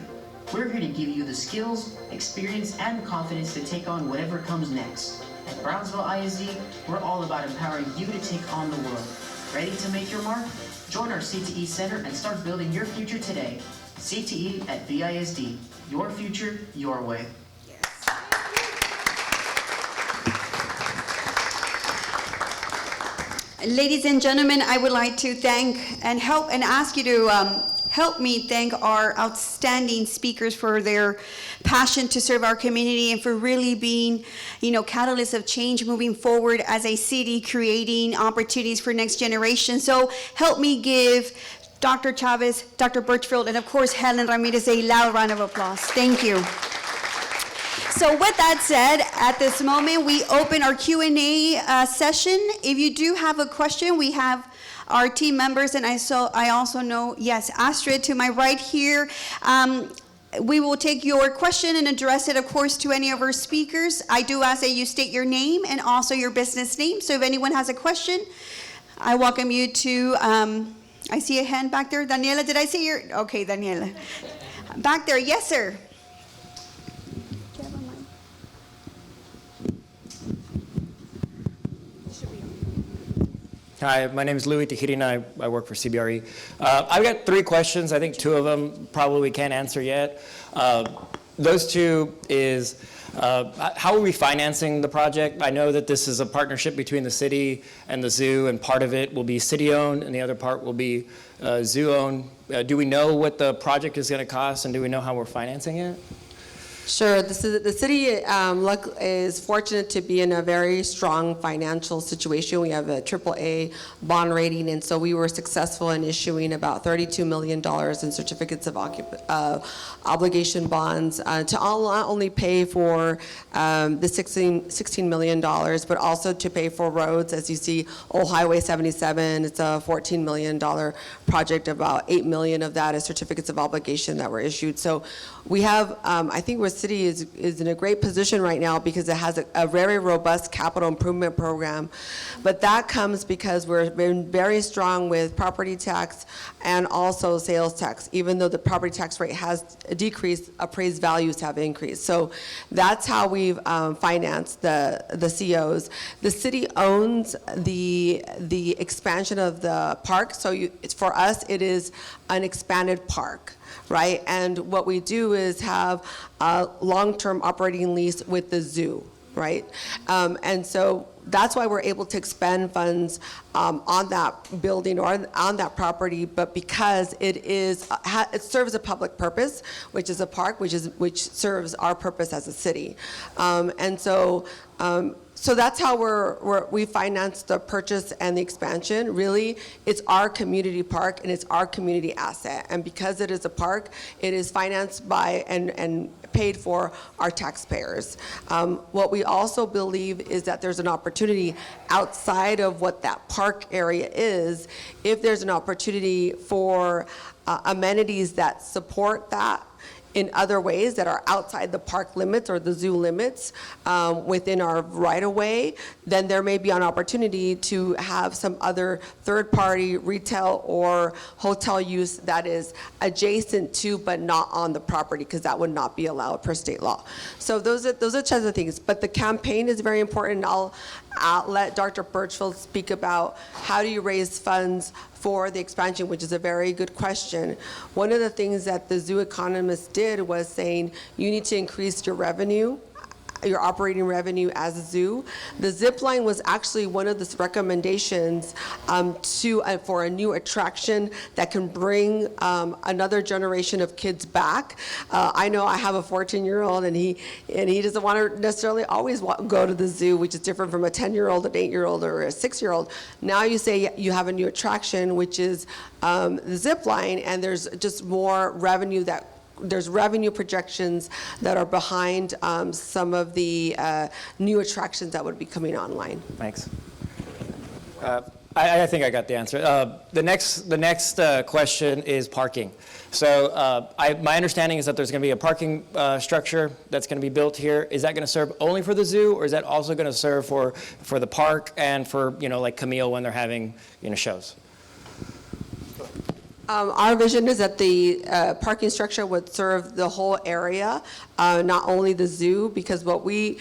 We're here to give you the skills, experience, and confidence to take on whatever comes next. At Brownsville ISD, we're all about empowering you to take on the world. Ready to make your mark? Join our CTE Center and start building your future today. CTE at VISD. Your future, your way.
Ladies and gentlemen, I would like to thank and help and ask you to help me thank our outstanding speakers for their passion to serve our community and for really being, catalysts of change moving forward as a city, creating opportunities for next generation. So help me give Dr. Chavez, Dr. Burchfield, and of course Helen Ramirez a loud round of applause. Thank you. So with that said, at this moment, we open our Q&A session. If you do have a question, we have our team members, and I also know, yes, Astrid to my right here. We will take your question and address it, of course, to any of our speakers. I do ask that you state your name and also your business name. So if anyone has a question, I welcome you to, I see a hand back there. Daniela, did I see your, okay, Daniela. Back there, yes, sir.
Hi, my name is Louis Tejirina. I work for CBRE. I've got 3 questions. I think 2 of them probably we can't answer yet. Those 2 is, how are we financing the project? I know that this is a partnership between the city and the zoo, and part of it will be city-owned, and the other part will be zoo-owned. Do we know what the project is going to cost, and do we know how we're financing it?
Sure. The city is fortunate to be in a very strong financial situation. We have a AAA bond rating, and so we were successful in issuing about $32 million in certificates of obligation bonds to not only pay for the $16 million, but also to pay for roads. As you see, Old Highway 77, it's a $14 million project. About $8 million of that is certificates of obligation that were issued. So we have, I think the city is in a great position right now because it has a very robust capital improvement program. But that comes because we've been very strong with property tax and also sales tax. Even though the property tax rate has decreased, appraised values have increased. So that's how we've financed the COs. The city owns the expansion of the park. So for us, it is an expanded park. Right, and what we do is have a long-term operating lease with the zoo, right? And so that's why we're able to expend funds on that building or on that property, but because it serves a public purpose, which is a park, which serves our purpose as a city, and so. So that's how we finance the purchase and the expansion. Really, it's our community park and it's our community asset. And because it is a park, it is financed by and paid for our taxpayers. What we also believe is that there's an opportunity outside of what that park area is, if there's an opportunity for amenities that support that in other ways that are outside the park limits or the zoo limits within our right-of-way, then there may be an opportunity to have some other third-party retail or hotel use that is adjacent to but not on the property, because that would not be allowed per state law. So those are types of things. But the campaign is very important. I'll let Dr. Burchfield speak about how do you raise funds for the expansion, which is a very good question. One of the things that the zoo economist did was saying you need to increase your revenue, your operating revenue as a zoo. The zip line was actually one of the recommendations for a new attraction that can bring another generation of kids back. I know I have a 14-year-old and he doesn't want to necessarily always go to the zoo, which is different from a 10-year-old, an 8-year-old, or a 6-year-old. Now you say you have a new attraction, which is the zip line, and there's just more revenue there's revenue projections that are behind some of the new attractions that would be coming online.
Thanks. I think I got the answer. The next question is parking. So my understanding is that there's going to be a parking structure that's going to be built here. Is that going to serve only for the zoo, or is that also going to serve for the park and for like Camille when they're having shows?
Our vision is that the parking structure would serve the whole area, not only the zoo, because what we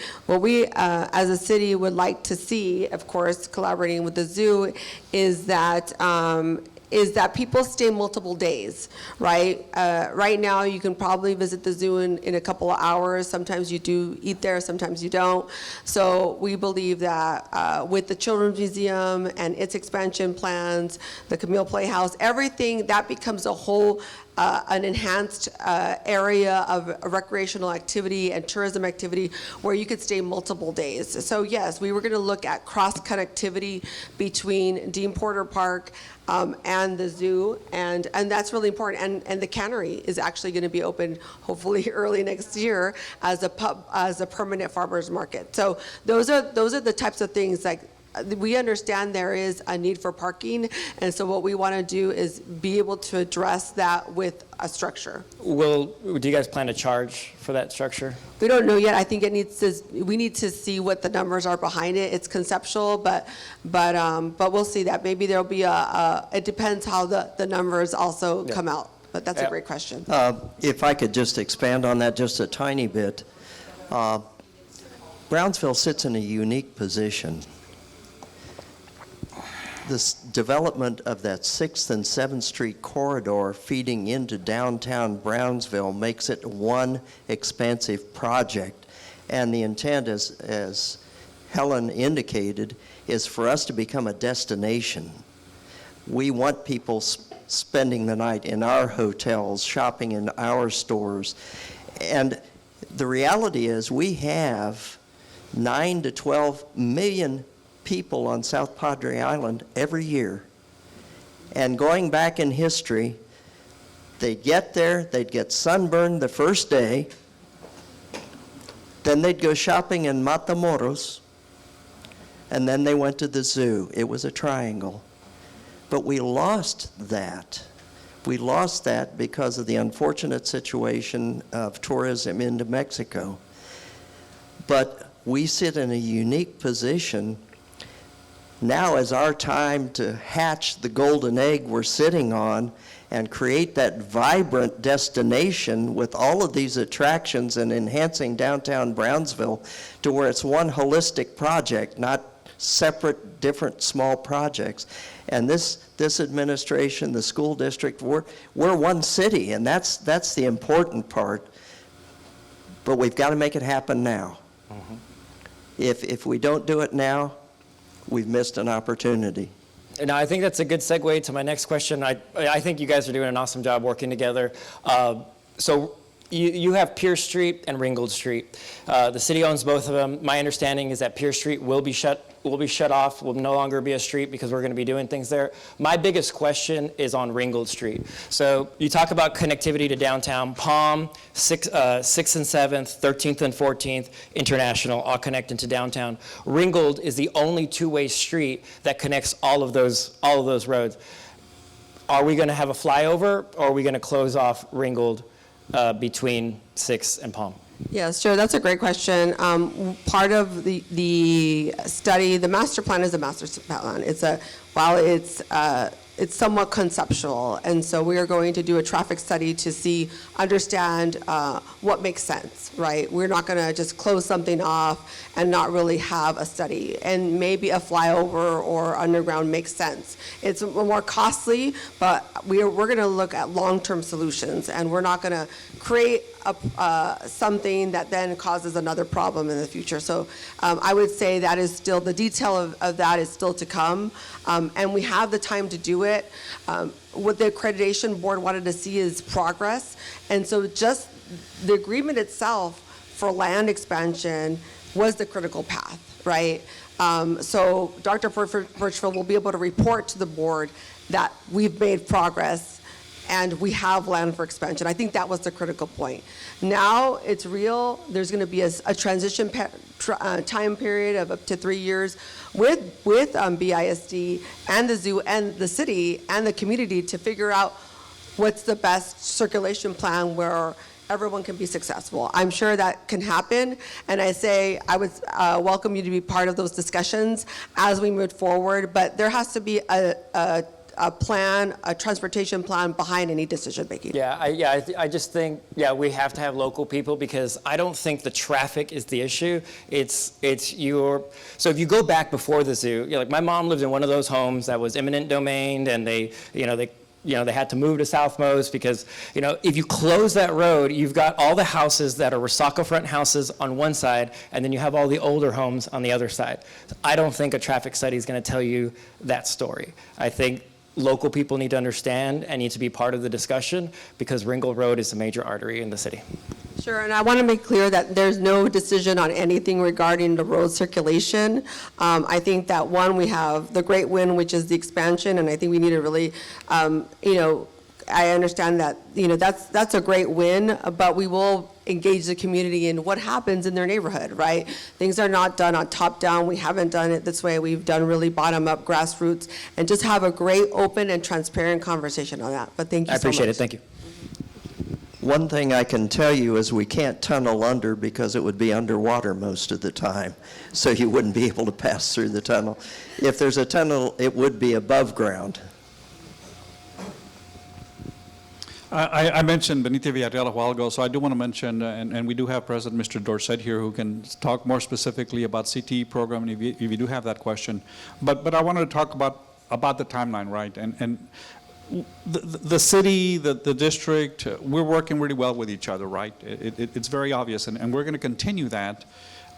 as a city would like to see, of course, collaborating with the zoo, is that people stay multiple days, right? Right now, you can probably visit the zoo in a couple of hours. Sometimes you do eat there, sometimes you don't. So we believe that with the Children's Museum and its expansion plans, the Camille Playhouse, everything, that becomes a whole an enhanced area of recreational activity and tourism activity where you could stay multiple days. So yes, we were going to look at cross connectivity between Dean Porter Park and the zoo, and that's really important. And the cannery is actually going to be open hopefully early next year as a permanent farmers market. So those are the types of things, like, we understand there is a need for parking, and so what we want to do is be able to address that with a structure. Do you guys plan to charge for that structure? We don't know yet. I think we need to see what the numbers are behind it. It's conceptual, but we'll see that. Maybe there'll be it depends how the numbers also come out. But that's a great question.
If I could just expand on that just a tiny bit. Brownsville sits in a unique position. This development of that 6th and 7th Street corridor feeding into downtown Brownsville makes it one expansive project. And the intent, as Helen indicated, is for us to become a destination. We want people spending the night in our hotels, shopping in our stores. And the reality is we have 9 to 12 million people on South Padre Island every year. And going back in history, they'd get there, they'd get sunburned the first day, then they'd go shopping in Matamoros, and then they went to the zoo. It was a triangle. But we lost that. We lost that because of the unfortunate situation of tourism into Mexico. But we sit in a unique position. Now is our time to hatch the golden egg we're sitting on and create that vibrant destination with all of these attractions and enhancing downtown Brownsville to where it's one holistic project, not separate, different small projects. And this administration, the school district, we're one city, and that's the important part. But we've got to make it happen now. Mm-hmm. If we don't do it now, we've missed an opportunity.
And I think that's a good segue to my next question. I think you guys are doing an awesome job working together. So you have Pierce Street and Ringgold Street. The city owns both of them. My understanding is that Pierce Street will be shut off, will no longer be a street because we're going to be doing things there. My biggest question is on Ringgold Street. So you talk about connectivity to downtown. Palm, 6th and 7th, 13th and 14th, International, all connect into downtown. Ringgold is the only two-way street that connects all of those roads. Are we going to have a flyover, or are we going to close off Ringgold between 6th and Palm?
Yes, Joe, that's a great question. Part of the study, the master plan is a master plan. While it's it's somewhat conceptual, and so we are going to do a traffic study to understand what makes sense, right? We're not going to just close something off and not really have a study, and maybe a flyover or underground makes sense. It's more costly, but we're going to look at long-term solutions, and we're not going to create something that then causes another problem in the future. So I would say that is still, the detail of that is still to come, and we have the time to do it. What the accreditation board wanted to see is progress, and so just the agreement itself for land expansion was the critical path, right? So Dr. Burchfield will be able to report to the board that we've made progress and we have land for expansion. I think that was the critical point. Now it's real. There's going to be a transition time period of up to 3 years with BISD and the zoo and the city and the community to figure out what's the best circulation plan where everyone can be successful. I'm sure that can happen, and I would welcome you to be part of those discussions as we move forward, but there has to be a plan, a transportation plan behind any decision making.
I just think, we have to have local people, because I don't think the traffic is the issue. So if you go back before the zoo, like my mom lived in one of those homes that was eminent domain, and they had to move to Southmost because, if you close that road, you've got all the houses that are Resaca front houses on one side, and then you have all the older homes on the other side. I don't think a traffic study is going to tell you that story. I think local people need to understand and need to be part of the discussion, because Ringgold Road is a major artery in the city.
Sure, and I want to make clear that there's no decision on anything regarding the road circulation. I think that we have the great win, which is the expansion, and I think we need to really, I understand that, that's a great win, but we will engage the community in what happens in their neighborhood, right? Things are not done on top down. We haven't done it this way. We've done really bottom up, grassroots, and just have a great, open, and transparent conversation on that. But thank you so much.
I appreciate it. Thank you.
One thing I can tell you is we can't tunnel under because it would be underwater most of the time, so you wouldn't be able to pass through the tunnel. If there's a tunnel, it would be above ground.
I mentioned Benita Villarreal a while ago, so I do want to mention, and we do have President Mr. Dorset here who can talk more specifically about CTE program if you do have that question. But I wanted to talk about the timeline, right? And the city, the district, we're working really well with each other, right? It's very obvious, and we're going to continue that.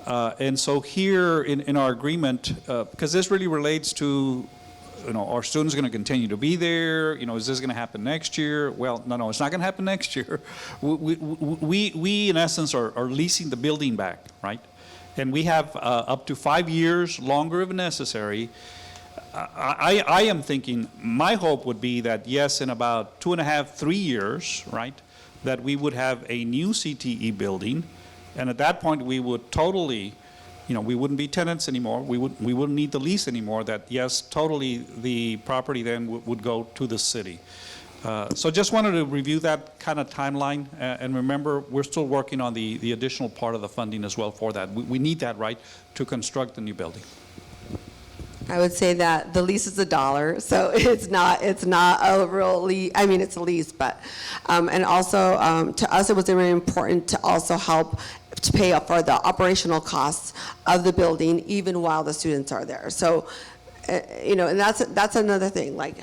And so here in our agreement, because this really relates to, our students are going to continue to be there. Is this going to happen next year? Well, no, it's not going to happen next year. We in essence are leasing the building back, right? And we have up to 5 years longer if necessary. I am thinking, my hope would be that yes, in about 2.5, 3 years, right, that we would have a new CTE building, and at that point we would totally, we wouldn't be tenants anymore. We wouldn't need the lease anymore. That yes, totally the property then would go to the city. So just wanted to review that kind of timeline, and remember, we're still working on the additional part of the funding as well for that. We need that, right, to construct the new building.
I would say that the lease is $1, so it's not a real lease. I mean, it's a lease, but and also to us, it was really important to also help to pay up for the operational costs of the building, even while the students are there. So, and that's another thing. Like,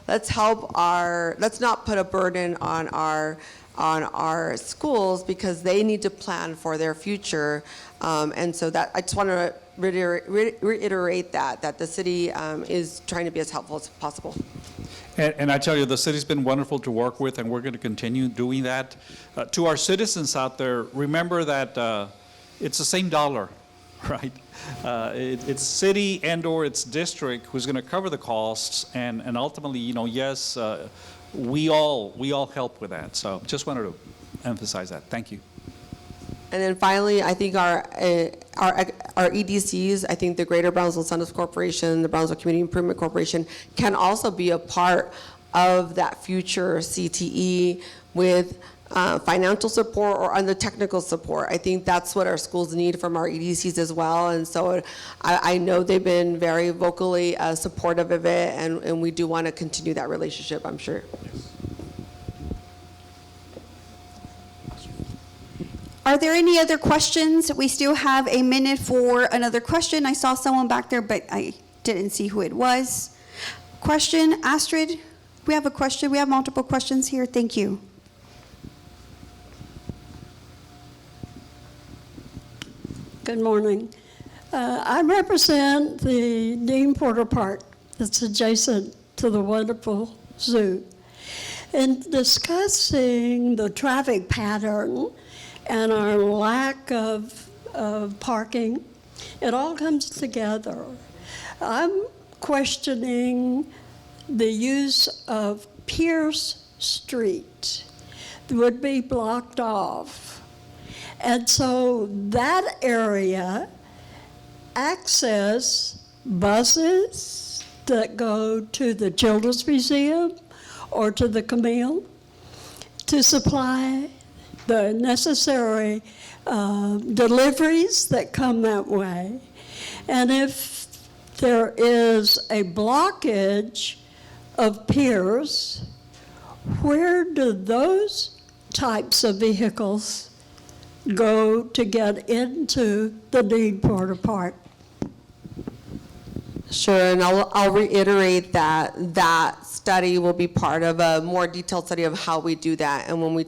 let's not put a burden on our schools, because they need to plan for their future. And so that I just want to reiterate that the city is trying to be as helpful as possible.
And I tell you, the city's been wonderful to work with, and we're going to continue doing that. To our citizens out there, remember that it's the same dollar, right? It's city and/or it's district who's going to cover the costs, and ultimately, yes, we all help with that. So just wanted to emphasize that. Thank you.
And then finally, I think our EDCs, I think the Greater Brownsville Centers Corporation, the Brownsville Community Improvement Corporation, can also be a part of that future CTE with financial support or on the technical support. I think that's what our schools need from our EDCs as well. And so I know they've been very vocally supportive of it, and we do want to continue that relationship, I'm sure.
Are there any other questions? We still have a minute for another question. I saw someone back there, but I didn't see who it was. Question, Astrid? We have a question. We have multiple questions here. Thank you.
Good morning. I represent the Dean Porter Park that's adjacent to the wonderful zoo. In discussing the traffic pattern and our lack of parking, it all comes together. I'm questioning the use of Pierce Street that would be blocked off. And so that area access buses that go to the Children's Museum or to the Camille to supply the necessary deliveries that come that way. And if there is a blockage of piers, where do those types of vehicles go to get into the Dean Porter Park?
Sure, and I'll reiterate that study will be part of a more detailed study of how we do that. And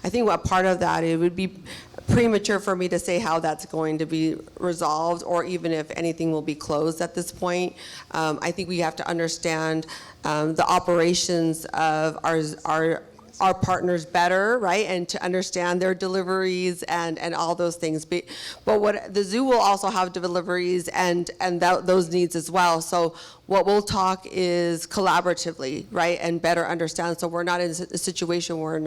I think what part of that, it would be premature for me to say how that's going to be resolved, or even if anything will be closed at this point. I think we have to understand the operations of our partners better, right? And to understand their deliveries and all those things. But what the zoo will also have deliveries and those needs as well. So what we'll talk is collaboratively, right? And better understand, so we're not in a situation where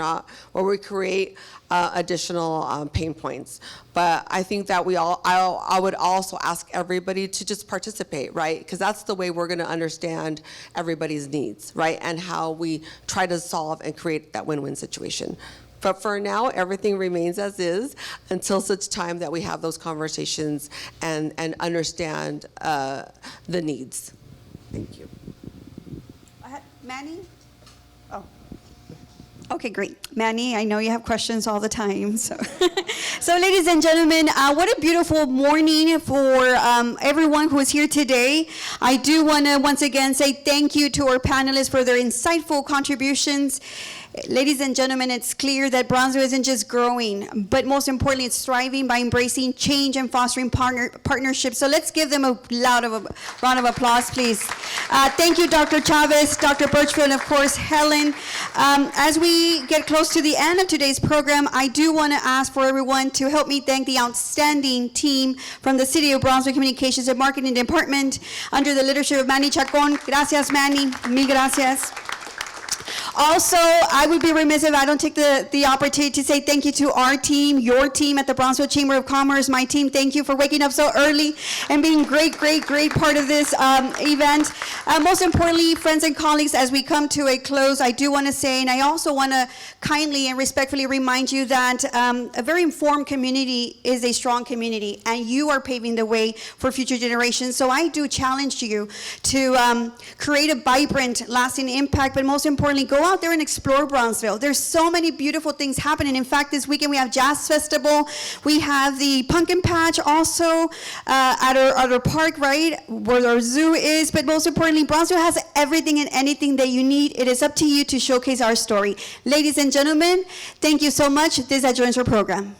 we create additional pain points. But I think that I would also ask everybody to just participate, right? Because that's the way we're gonna understand everybody's needs, right? And how we try to solve and create that win-win situation. But for now, everything remains as is until such time that we have those conversations and understand the needs. Thank you.
Manny? Oh. Okay, great. Manny, I know you have questions all the time. So, so ladies and gentlemen, what a beautiful morning for everyone who is here today. I do want to once again say thank you to our panelists for their insightful contributions. Ladies and gentlemen, it's clear that Brownsville isn't just growing, but most importantly, it's thriving by embracing change and fostering partnerships. So let's give them a round of applause, please. Thank you, Dr. Chavez, Dr. Burchfield, and of course, Helen. As we get close to the end of today's program, I do want to ask for everyone to help me thank the outstanding team from the City of Brownsville Communications and Marketing Department under the leadership of Manny Chacon. Gracias, Manny. Mil gracias. Also, I would be remiss if I don't take the opportunity to say thank you to our team, your team at the Brownsville Chamber of Commerce, my team. Thank you for waking up so early and being great part of this event. Most importantly, friends and colleagues, as we come to a close, I do want to say, and I also want to kindly and respectfully remind you that a very informed community is a strong community, and you are paving the way for future generations. So I do challenge you to create a vibrant, lasting impact, but most importantly, go out there and explore Brownsville. There's so many beautiful things happening. In fact, this weekend we have Jazz Festival. We have the Pumpkin Patch also at our park, right, where our zoo is. But most importantly, Brownsville has everything and anything that you need. It is up to you to showcase our story. Ladies and gentlemen, thank you so much. This adjourns our program.